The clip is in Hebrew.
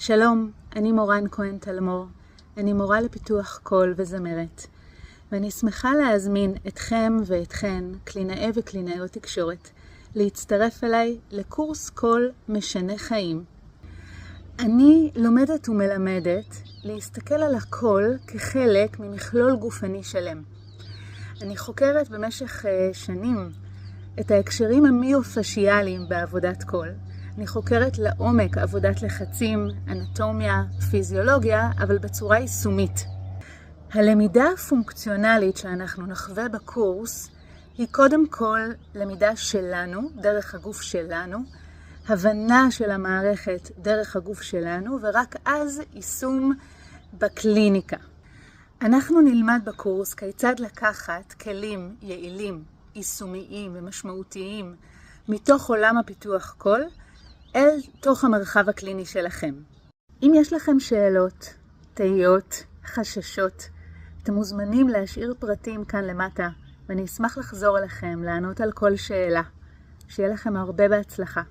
שלום, אני מורן כהן תלמור, אני מורה לפיתוח קול וזמרת, ואני שמחה להזמין אתכם ואתכן, קלינאי וקלינאיות תקשורת, להצטרף אליי לקורס קול משנה חיים. אני לומדת ומלמדת להסתכל על הקול כחלק ממכלול גופני שלם. אני חוקרת במשך שנים את ההקשרים המיופשיאליים בעבודת קול. אני חוקרת לעומק עבודת לחצים, אנטומיה, פיזיולוגיה, אבל בצורה יישומית. הלמידה הפונקציונלית שאנחנו נחווה בקורס היא קודם כל למידה שלנו, דרך הגוף שלנו, הבנה של המערכת דרך הגוף שלנו, ורק אז יישום בקליניקה. אנחנו נלמד בקורס כיצד לקחת כלים יעילים, יישומיים ומשמעותיים מתוך עולם הפיתוח קול אל תוך המרחב הקליני שלכם. אם יש לכם שאלות, תהיות, חששות, אתם מוזמנים להשאיר פרטים כאן למטה, ואני אשמח לחזור אליכם, לענות על כל שאלה. שיהיה לכם הרבה בהצלחה.